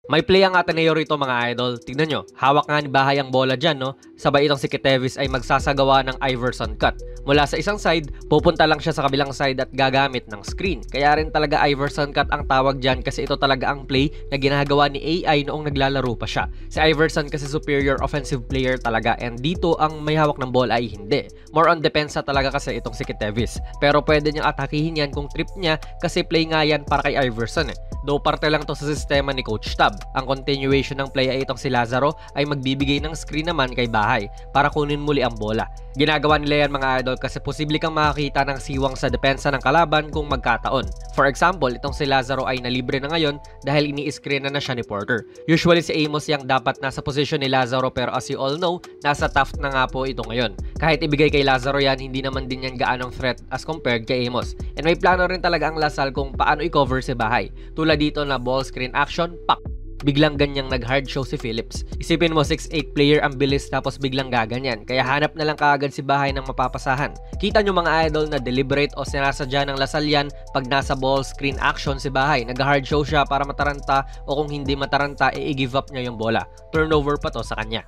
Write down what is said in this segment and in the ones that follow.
May play ang Ateneo rito mga idol. Tignan nyo, hawak nga ni Bahay ang bola dyan, no? Sabay itong si Kitevis ay magsasagawa ng Iverson cut. Mula sa isang side, pupunta lang siya sa kabilang side at gagamit ng screen. Kaya rin talaga Iverson cut ang tawag dyan kasi ito talaga ang play na ginagawa ni AI noong naglalaro pa siya. Si Iverson kasi superior offensive player talaga and dito ang may hawak ng bola ay hindi. More on depensa talaga kasi itong si Kitevis. Pero pwede niyang atakihin yan kung trip niya kasi play nga yan para kay Iverson eh. Though parte lang to sa sistema ni Coach Tab. Ang continuation ng play ay itong si Lazaro ay magbibigay ng screen naman kay Bahay para kunin muli ang bola. Ginagawa nila yan mga idol kasi posible kang makakita ng siwang sa depensa ng kalaban kung magkataon. For example, itong si Lazaro ay nalibre na ngayon dahil ini-screen na siya ni Porter. Usually si Amos yung dapat nasa posisyon ni Lazaro pero as you all know, nasa Taft na nga po ito ngayon. Kahit ibigay kay Lazaro yan, hindi naman din yan gaanong threat as compared kay Amos. And may plano rin talaga ang Lasal kung paano i-cover si Bahay. Tulad dito na ball screen action, pak! Biglang ganyang nag-hard show si Phillips. Isipin mo 6'8 player ang bilis tapos biglang gaganyan. Kaya hanap na lang kaagad si Bahay ng mapapasahan. Kita nyo mga idol na deliberate o sinasadya ng Lasal yan pag nasa ball screen action si Bahay. Nag-hard show siya para mataranta o kung hindi mataranta i-give up niya yung bola. Turnover pa to sa kanya.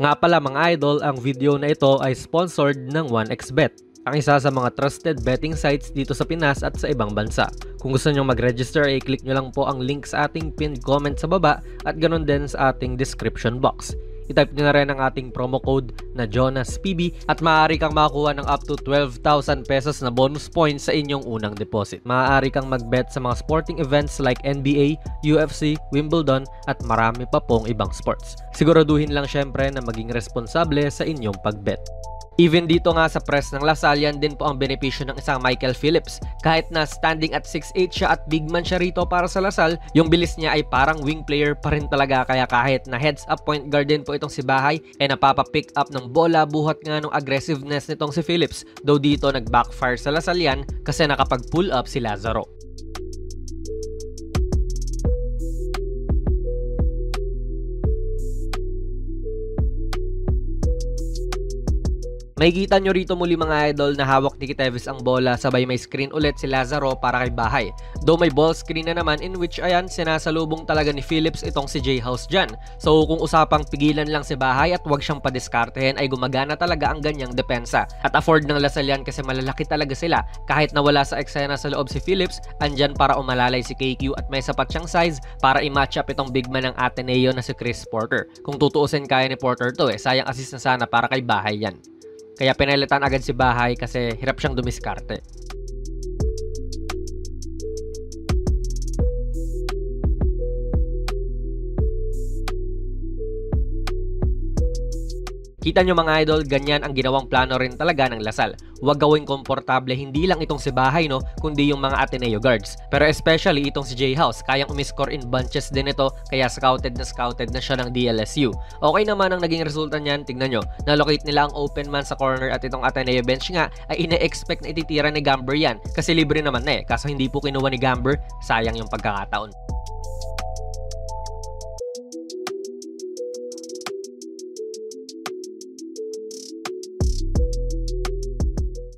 Nga pala mga idol, ang video na ito ay sponsored ng 1xBet, ang isa sa mga trusted betting sites dito sa Pinas at sa ibang bansa. Kung gusto nyo mag-register, i-click nyo lang po ang link sa ating pinned comment sa baba at ganoon din sa ating description box. I-type nyo na rin ang ating promo code na JONASPB at maaari kang makakuha ng up to 12,000 pesos na bonus points sa inyong unang deposit. Maaari kang mag-bet sa mga sporting events like NBA, UFC, Wimbledon at marami pa pong ibang sports. Siguraduhin lang syempre na maging responsable sa inyong pag-bet. Even dito nga sa press ng Lasal, yan din po ang benepisyo ng isang Michael Phillips. Kahit na standing at 6'8 siya at big man siya rito para sa Lasal, yung bilis niya ay parang wing player pa rin talaga. Kaya kahit na heads up point guard din po itong si Bahay, napapapick up ng bola buhat nga ng aggressiveness nitong si Phillips. Though dito nag-backfire sa Lasal yan kasi nakapag-pull up si Lazaro. Makikita nyo rito muli mga idol na hawak ni Kitevis ang bola sabay may screen ulit si Lazaro para kay Bahay. Though may ball screen na naman in which ayan sinasalubong talaga ni Phillips itong si J-House dyan. So kung usapang pigilan lang si Bahay at wag siyang padiskartehin ay gumagana talaga ang ganyang depensa. At afford ng Lasal yan kasi malalaki talaga sila. Kahit nawala sa eksena sa loob si Phillips, andyan para umalalay si KQ at may sapat siyang size para i-match up itong big man ng Ateneo na si Chris Porter. Kung tutuusin kaya ni Porter to sayang assist na sana para kay Bahay yan. Kaya pinalitan agad si Bahay kasi hirap siyang dumiskarte. Kita nyo mga idol, ganyan ang ginawang plano rin talaga ng Lasal. Huwag gawing komportable hindi lang itong si Bahay no, kundi yung mga Ateneo guards. Pero especially itong si J-House, kayang umiscore in bunches din ito kaya scouted na siya ng DLSU. Okay naman ang naging resulta niyan, tignan nyo. Nalocate nila ang open man sa corner at itong Ateneo bench nga ay ina-expect na ititira ni Gamber yan kasi libre naman na kaso hindi po kinuha ni Gamber, sayang yung pagkakataon.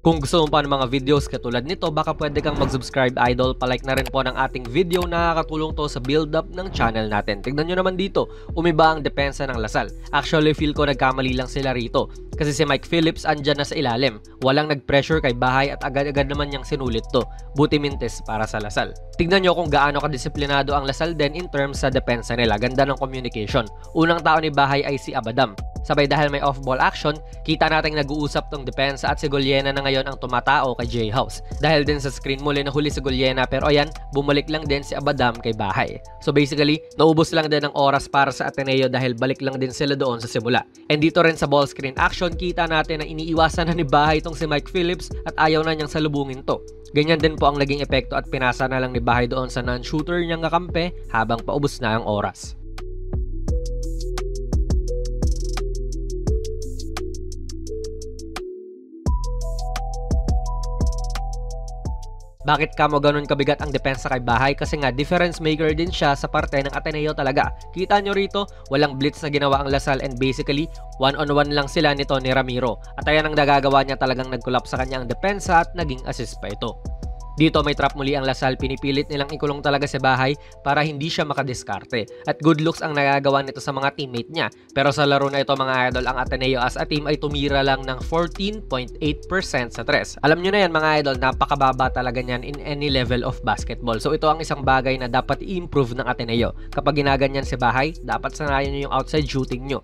Kung gusto mo pa ng mga videos katulad nito, baka pwede kang mag-subscribe idol, palike na rin po ng ating video, nakakatulong to sa build up ng channel natin. Tignan nyo naman dito, umiba ang depensa ng Lasal. Actually feel ko nagkamali lang sila rito kasi si Mike Phillips andyan na sa ilalim. Walang nag-pressure kay Bahay at agad-agad naman niyang sinulit to. Buti mintes para sa Lasal. Tignan nyo kung gaano kadisiplinado ang Lasal din in terms sa depensa nila. Ganda ng communication. Unang tao ni Bahay ay si Abadam. Sabay dahil may off-ball action, kita nating nag-uusap tong depensa at si Gulyena na ngayon ang tumatao kay J-House. Dahil din sa screen muli nahuli si Gulyena pero ayan, bumalik lang din si Abadam kay Bahay. So basically, naubos lang din ang oras para sa Ateneo dahil balik lang din sila doon sa simula. And dito rin sa ball screen action, kita natin na iniiwasan na ni Bahay itong si Mike Phillips at ayaw na niyang salubungin to. Ganyan din po ang naging epekto at pinasa na lang ni Bahay doon sa non-shooter niyang kakampi habang paubos na ang oras. Bakit kamo ganun kabigat ang depensa kay Bahay? Kasi nga difference maker din siya sa parte ng Ateneo talaga. Kita nyo rito, walang blitz na ginawa ang Lasal and basically one-on-one lang sila ni Tony Ramiro. At ayan ang nagagawa niya, talagang nag-collapse sa kanya ang depensa at naging assist pa ito. Dito may trap muli ang Lasal, pinipilit nilang ikulong talaga si Bahay para hindi siya makadiskarte. At good looks ang nagagawa nito sa mga teammate niya. Pero sa laro na ito mga idol, ang Ateneo as a team ay tumira lang ng 14.8% sa tres. Alam nyo na yan mga idol, napakababa talaga niyan in any level of basketball. So ito ang isang bagay na dapat i-improve ng Ateneo. Kapag ginaganyan si Bahay, dapat sanayan nyo yung outside shooting nyo.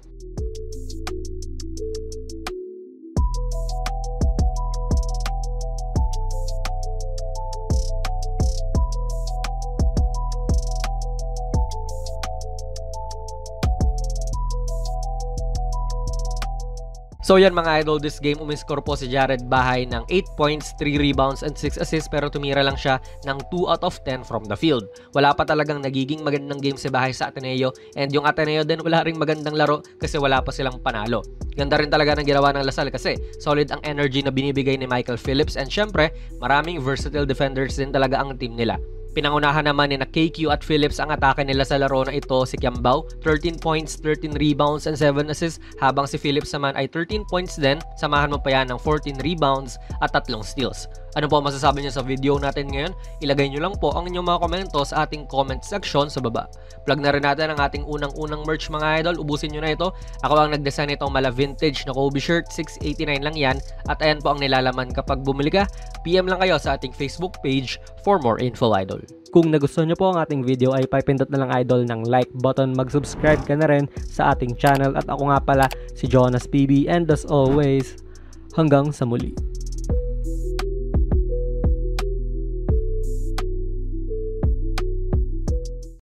So yan mga idol, this game umiscore po si Jared Bahay ng 8 points, 3 rebounds, and 6 assists pero tumira lang siya ng 2 out of 10 from the field. Wala pa talagang nagiging magandang game si Bahay sa Ateneo, and yung Ateneo din wala ring magandang laro kasi wala pa silang panalo. Ganda rin talaga ng ginawa ng Lasal kasi solid ang energy na binibigay ni Michael Phillips, and syempre maraming versatile defenders din talaga ang team nila. Pinangunahan naman ni na KQ at Phillips ang atake nila sa laro na ito. Si Kiambao, 13 points, 13 rebounds, and 7 assists, habang si Phillips naman ay 13 points din. Samahan mo pa yan ng 14 rebounds at 3 steals. Ano po masasabi niyo sa video natin ngayon? Ilagay niyo lang po ang inyong mga komento sa ating comment section sa baba. Plug na rin natin ang ating unang-unang merch mga idol. Ubusin niyo na ito. Ako ang nag-design itong mala vintage na Kobe shirt. 689 lang yan. At ayan po ang nilalaman kapag bumili ka. PM lang kayo sa ating Facebook page for more info idol. Kung nagustuhan niyo po ang ating video ay pipindot na lang idol ng like button. Mag-subscribe ka na rin sa ating channel. At ako nga pala si Jonas PB, and as always, hanggang sa muli.